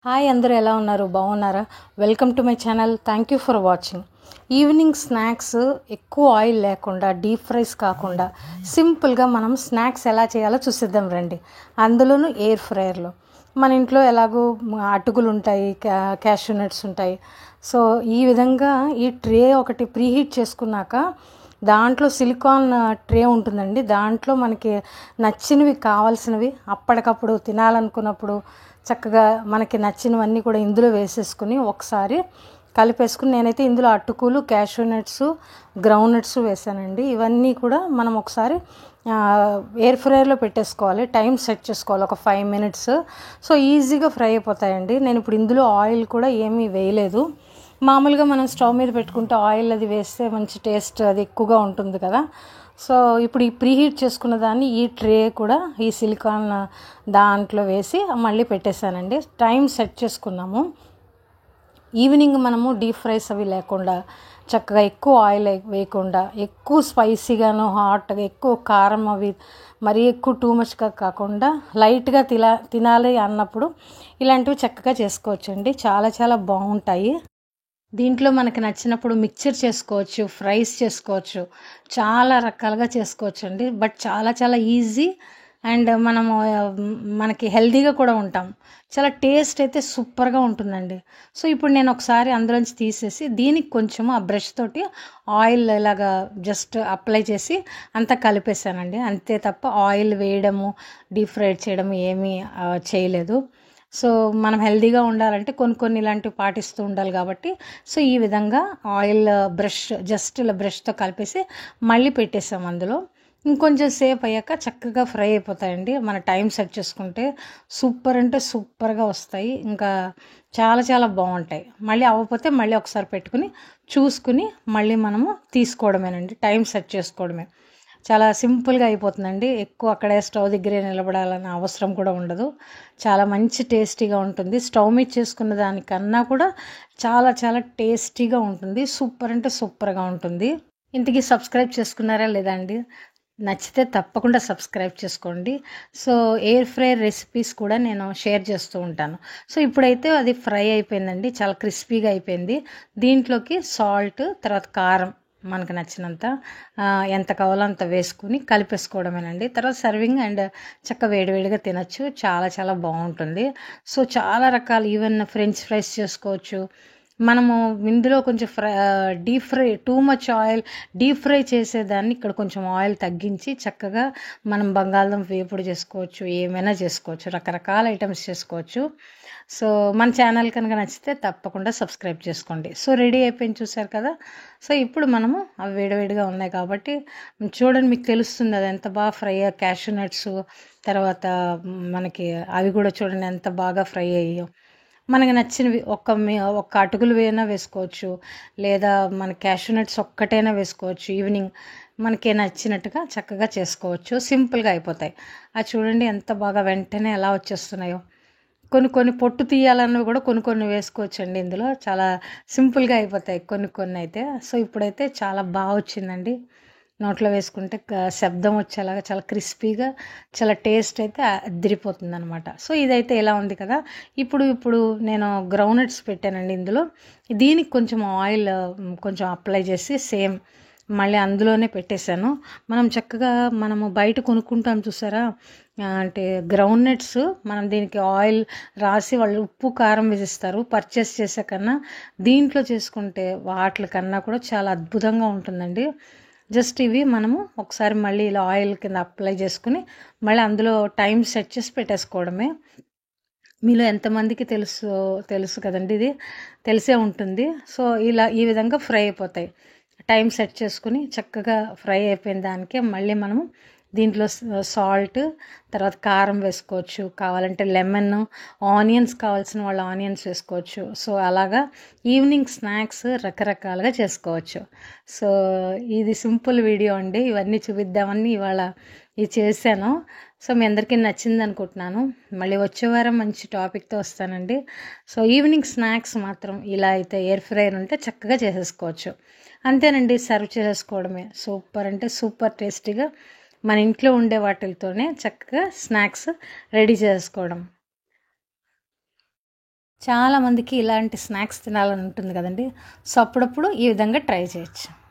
Hi అందరూ ఎలా ఉన్నారు? బాగున్నారా? Welcome to my channel. Thank you for watching. Evening snacks ఎక్కువ ఆయిల్ లేకుండా, డీప్ ఫ్రైస్ కాకుండా సింపుల్గా మనం స్నాక్స్ ఎలా చేయాలో చూసిద్దాం రండి. అందులోనూ ఎయిర్ ఫ్రైయర్లో. మన ఇంట్లో ఎలాగో అటుకులు ఉంటాయి, క్యాష్యూ నట్స్ ఉంటాయి. సో ఈ విధంగా ఈ ట్రే ఒకటి ప్రీహీట్ చేసుకున్నాక దాంట్లో సిలికాన్ ట్రే ఉంటుందండి. దాంట్లో మనకి నచ్చినవి కావాల్సినవి అప్పటికప్పుడు తినాలనుకున్నప్పుడు చక్కగా మనకి నచ్చినవన్నీ కూడా ఇందులో వేసేసుకుని ఒకసారి కలిపేసుకుని, నేనైతే ఇందులో అటుకులు, క్యాష్యూ నట్స్, గ్రౌండ్ నట్స్ వేసానండి. ఇవన్నీ కూడా మనం ఒకసారి ఎయిర్ ఫ్రైయర్లో పెట్టేసుకోవాలి. టైం సెట్ చేసుకోవాలి ఒక 5 minutes. సో ఈజీగా ఫ్రై అయిపోతాయండి. నేను ఇప్పుడు ఇందులో ఆయిల్ కూడా ఏమీ వేయలేదు. మామూలుగా మనం స్టవ్ మీద పెట్టుకుంటే ఆయిల్ అది వేస్తే మంచి టేస్ట్ అది ఎక్కువగా ఉంటుంది కదా. సో ఇప్పుడు ఈ ప్రీహీట్ చేసుకున్న దాన్ని ఈ ట్రే కూడా ఈ సిలికాన్ దాంట్లో వేసి మళ్ళీ పెట్టేశానండి. టైం సెట్ చేసుకున్నాము. ఈవినింగ్ మనము డీప్ ఫ్రైస్ అవి లేకుండా చక్కగా ఎక్కువ ఆయిల్ వేయకుండా, ఎక్కువ స్పైసీగాను హాట్గా, ఎక్కువ కారం అవి మరీ ఎక్కువ టూ మచ్గా కాకుండా లైట్గా తినాలి అన్నప్పుడు ఇలాంటివి చక్కగా చేసుకోవచ్చండి. చాలా చాలా బాగుంటాయి. దీంట్లో మనకి నచ్చినప్పుడు మిక్చర్ చేసుకోవచ్చు, ఫ్రైస్ చేసుకోవచ్చు, చాలా రకాలుగా చేసుకోవచ్చు అండి. బట్ చాలా చాలా ఈజీ అండ్ మనకి హెల్తీగా కూడా ఉంటాం. చాలా టేస్ట్ అయితే సూపర్గా ఉంటుందండి. సో ఇప్పుడు నేను ఒకసారి అందులోంచి తీసేసి దీనికి కొంచెము ఆ బ్రష్ తోటి ఆయిల్ ఇలాగా జస్ట్ అప్లై చేసి అంతా కలిపేసానండి. అంతే తప్ప ఆయిల్ వేయడము, డీప్ ఫ్రై చేయడం ఏమీ చేయలేదు. సో మనం హెల్తీగా ఉండాలంటే కొన్ని ఇలాంటివి పాటిస్తూ ఉండాలి కాబట్టి సో ఈ విధంగా ఆయిల్ జస్ట్ ఇలా బ్రష్తో కలిపేసి మళ్ళీ పెట్టేసాం అందులో. ఇంకొంచెం సేపు అయ్యాక చక్కగా ఫ్రై అయిపోతాయండి. మన టైం సెట్ చేసుకుంటే సూపర్ అంటే సూపర్గా వస్తాయి. ఇంకా చాలా చాలా బాగుంటాయి. మళ్ళీ అవ్వకపోతే మళ్ళీ ఒకసారి పెట్టుకుని చూసుకుని మళ్ళీ మనము తీసుకోవడమేనండి. టైం సెట్ చేసుకోవడమే. చాలా సింపుల్గా అయిపోతుందండి. ఎక్కువ అక్కడే స్టవ్ దగ్గరే నిలబడాలన్న అవసరం కూడా ఉండదు. చాలా మంచి టేస్టీగా ఉంటుంది. స్టవ్ మీద చేసుకున్న దానికన్నా కూడా చాలా చాలా టేస్టీగా ఉంటుంది. సూపర్ అంటే సూపర్గా ఉంటుంది. ఇంతకీ సబ్స్క్రైబ్ చేసుకున్నారా లేదా అండి? నచ్చితే తప్పకుండా సబ్స్క్రైబ్ చేసుకోండి. సో ఎయిర్ ఫ్రైయర్ రెసిపీస్ కూడా నేను షేర్ చేస్తూ ఉంటాను. సో ఇప్పుడైతే అది ఫ్రై అయిపోయిందండి. చాలా క్రిస్పీగా అయిపోయింది. దీంట్లోకి సాల్ట్, తర్వాత కారం మనకు నచ్చినంత ఎంత కావాలో అంత వేసుకుని కలిపేసుకోవడమేనండి. తర్వాత సర్వింగ్ అండ్ వేడివేడిగా తినచ్చు. చాలా చాలా బాగుంటుంది. సో చాలా రకాలు, ఈవెన్ ఫ్రెంచ్ ఫ్రైస్ చేసుకోవచ్చు. మనము ఇందులో కొంచెం deep fry, too much oil deep fry చేసేదాన్ని ఇక్కడ కొంచెం ఆయిల్ తగ్గించి చక్కగా మనం బంగాళదుంప వేపుడు చేసుకోవచ్చు, ఏమైనా చేసుకోవచ్చు, రకరకాల ఐటమ్స్ చేసుకోవచ్చు. సో మన ఛానల్ కనుక నచ్చితే తప్పకుండా సబ్స్క్రైబ్ చేసుకోండి. సో రెడీ అయిపోయింది, చూసారు కదా. సో ఇప్పుడు మనము అవి వేడివేడిగా ఉన్నాయి కాబట్టి చూడండి, మీకు తెలుస్తుంది అది ఎంత బాగా ఫ్రై అయ్యా. క్యాష్యూ నట్స్ తర్వాత మనకి అవి కూడా చూడండి ఎంత బాగా ఫ్రై అయ్యాయో. మనకి నచ్చినవి ఒక్క అటుకులు అయినా వేసుకోవచ్చు, లేదా మన క్యాష్యూ నట్స్ ఒక్కటైనా వేసుకోవచ్చు. ఈవినింగ్ మనకి నచ్చినట్టుగా చక్కగా చేసుకోవచ్చు. సింపుల్గా అయిపోతాయి. అది చూడండి ఎంత బాగా వెంటనే ఎలా వచ్చేస్తున్నాయో. కొన్ని పొట్టు తీయాలన్నవి కూడా కొన్ని వేసుకోవచ్చండి. ఇందులో చాలా సింపుల్గా అయిపోతాయి కొన్ని అయితే. సో ఇప్పుడైతే చాలా బాగా వచ్చిందండి. నోట్లో వేసుకుంటే శబ్దం వచ్చేలాగా చాలా క్రిస్పీగా, చాలా టేస్ట్ అయితే అదిరిపోతుంది అనమాట. సో ఇదైతే ఎలా ఉంది కదా. ఇప్పుడు నేను గ్రౌండ్ నట్స్ పెట్టానండి ఇందులో. దీనికి కొంచెం ఆయిల్ కొంచెం అప్లై చేసి సేమ్ మళ్ళీ అందులోనే పెట్టేశాను. మనము బయట కొనుక్కుంటాం చూసారా, అంటే గ్రౌండ్ నట్స్ మనం దీనికి ఆయిల్ రాసి వాళ్ళు ఉప్పు కారం వేసిస్తారు. పర్చేస్ చేసే కన్నా దీంట్లో చేసుకుంటే వాటి కన్నా కూడా చాలా అద్భుతంగా ఉంటుందండి. జస్ట్ ఇవి మనము ఒకసారి మళ్ళీ ఇలా ఆయిల్ కింద అప్లై చేసుకుని మళ్ళీ అందులో టైం సెట్ చేసి పెట్టేసుకోవడమే. మీలో ఎంతమందికి తెలుసు కదండి, ఇది తెలిసే ఉంటుంది. సో ఈ విధంగా ఫ్రై అయిపోతాయి. టైం సెట్ చేసుకుని చక్కగా ఫ్రై అయిపోయిన దానికే మళ్ళీ మనము దీంట్లో సాల్ట్, తర్వాత కారం వేసుకోవచ్చు, కావాలంటే లెమన్, ఆనియన్స్ కావాల్సిన వాళ్ళు ఆనియన్స్ వేసుకోవచ్చు. సో అలాగా ఈవినింగ్ స్నాక్స్ రకరకాలుగా చేసుకోవచ్చు. సో ఇది సింపుల్ వీడియో అండి. ఇవన్నీ చూపిద్దామని ఇవాళ ఇది చేశాను. సో మీ అందరికీ నచ్చింది అనుకుంటున్నాను. మళ్ళీ వచ్చే వారం మంచి టాపిక్తో వస్తానండి. సో ఈవినింగ్ స్నాక్స్ మాత్రం ఇలా అయితే ఎయిర్ ఫ్రైయర్ ఉంటే చక్కగా చేసేసుకోవచ్చు. అంతేనండి, సర్వ్ చేసుకోవడమే. సూపర్ అంటే సూపర్ టేస్టీగా మన ఇంట్లో ఉండే వాటితోనే చక్కగా స్నాక్స్ రెడీ చేసుకోవడం. చాలామందికి ఇలాంటి స్నాక్స్ తినాలని ఉంటుంది కదండి. సో అప్పుడప్పుడు ఈ విధంగా ట్రై చేయొచ్చు.